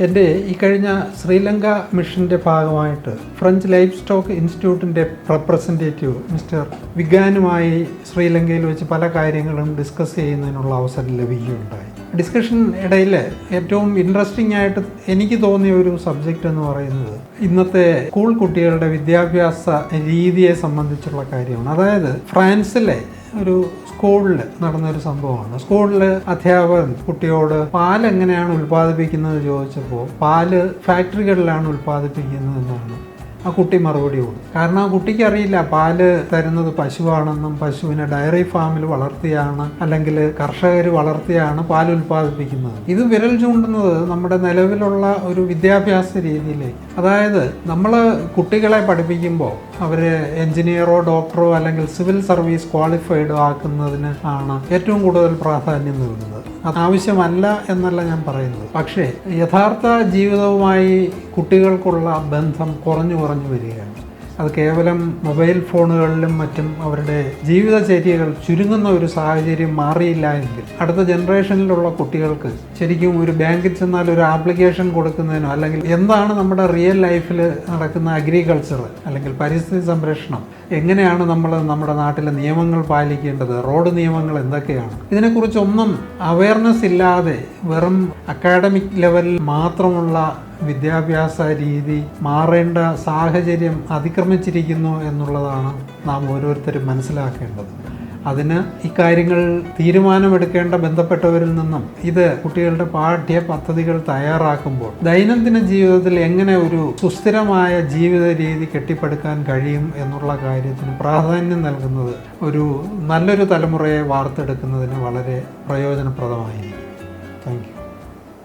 എൻ്റെ ഈ കഴിഞ്ഞ ശ്രീലങ്ക മിഷൻ്റെ ഭാഗമായിട്ട് ഫ്രഞ്ച് ലൈഫ് സ്റ്റോക്ക് ഇൻസ്റ്റിറ്റ്യൂട്ടിൻ്റെ റെപ്രസെൻറ്റേറ്റീവ് മിസ്റ്റർ വിഗാനുമായി ശ്രീലങ്കയിൽ വെച്ച് പല കാര്യങ്ങളും ഡിസ്കസ് ചെയ്യുന്നതിനുള്ള അവസരം ലഭിക്കുകയുണ്ടായി. ഡിസ്കഷൻ ഇടയിൽ ഏറ്റവും ഇൻട്രസ്റ്റിംഗ് ആയിട്ട് എനിക്ക് തോന്നിയ ഒരു സബ്ജക്റ്റ് എന്ന് പറയുന്നത് ഇന്നത്തെ സ്കൂൾ കുട്ടികളുടെ വിദ്യാഭ്യാസ രീതിയെ സംബന്ധിച്ചുള്ള കാര്യമാണ്. അതായത് ഫ്രാൻസിലെ ഒരു സ്കൂളിൽ നടന്നൊരു സംഭവമാണ്. സ്കൂളിൽ അധ്യാപകൻ കുട്ടിയോട് പാൽ എങ്ങനെയാണ് ഉൽപ്പാദിപ്പിക്കുന്നത് ചോദിച്ചപ്പോൾ പാല് ഫാക്ടറികളിലാണ് ഉൽപ്പാദിപ്പിക്കുന്നത് എന്നാണ് ആ കുട്ടി മറുപടി കൊടുത്തു. കാരണം ആ കുട്ടിക്ക് അറിയില്ല പാല് തരുന്നത് പശുവാണെന്നും പശുവിനെ ഡയറി ഫാമിൽ വളർത്തിയാണ് അല്ലെങ്കിൽ കർഷകർ വളർത്തിയാണ് പാൽ ഉൽപ്പാദിപ്പിക്കുന്നത്. ഇത് വിരൽ ചൂണ്ടുന്നത് നമ്മുടെ നിലവിലുള്ള ഒരു വിദ്യാഭ്യാസ രീതിയിലേക്ക്. അതായത് നമ്മൾ കുട്ടികളെ പഠിപ്പിക്കുമ്പോൾ അവർ എഞ്ചിനീയറോ ഡോക്ടറോ അല്ലെങ്കിൽ സിവിൽ സർവീസ് ക്വാളിഫൈഡോ ആക്കുന്നതിന് ആണ് ഏറ്റവും കൂടുതൽ പ്രാധാന്യം നൽകുന്നത്. അത് ആവശ്യമല്ല എന്നല്ല ഞാൻ പറയുന്നത്. പക്ഷേ യഥാർത്ഥ ജീവിതവുമായി കുട്ടികൾക്കുള്ള ബന്ധം കുറഞ്ഞു വരികയാണ്. അത് കേവലം മൊബൈൽ ഫോണുകളിലും മറ്റും അവരുടെ ജീവിതചര്യകൾ ചുരുങ്ങുന്ന ഒരു സാഹചര്യം മാറിയില്ല എങ്കിൽ അടുത്ത ജനറേഷനിലുള്ള കുട്ടികൾക്ക് ശരിക്കും ഒരു ബാങ്കിൽ ചെന്നാൽ ഒരു ആപ്ലിക്കേഷൻ കൊടുക്കുന്നതിനോ അല്ലെങ്കിൽ എന്താണ് നമ്മുടെ റിയൽ ലൈഫിൽ നടക്കുന്ന അഗ്രികൾച്ചർ അല്ലെങ്കിൽ പരിസ്ഥിതി സംരക്ഷണം, എങ്ങനെയാണ് നമ്മൾ നമ്മുടെ നാട്ടിലെ നിയമങ്ങൾ പാലിക്കേണ്ടത്, റോഡ് നിയമങ്ങൾ എന്തൊക്കെയാണ്, ഇതിനെക്കുറിച്ചൊന്നും അവയർനെസ് ഇല്ലാതെ വെറും അക്കാഡമിക് ലെവലിൽ മാത്രമുള്ള വിദ്യാഭ്യാസ രീതി മാറേണ്ട സാഹചര്യം അതിക്രമിച്ചിരിക്കുന്നു എന്നുള്ളതാണ് നാം ഓരോരുത്തരും മനസ്സിലാക്കേണ്ടത്. അതിന് ഇക്കാര്യങ്ങൾ തീരുമാനമെടുക്കേണ്ട ബന്ധപ്പെട്ടവരിൽ നിന്നും ഇത് കുട്ടികളുടെ പാഠ്യ പദ്ധതികൾ തയ്യാറാക്കുമ്പോൾ ദൈനംദിന ജീവിതത്തിൽ എങ്ങനെ ഒരു സുസ്ഥിരമായ ജീവിത രീതി കെട്ടിപ്പടുക്കാൻ കഴിയും എന്നുള്ള കാര്യത്തിന് പ്രാധാന്യം നൽകുന്നത് ഒരു നല്ലൊരു തലമുറയെ വാർത്തെടുക്കുന്നതിന് വളരെ പ്രയോജനപ്രദമായിരിക്കും. Thank you.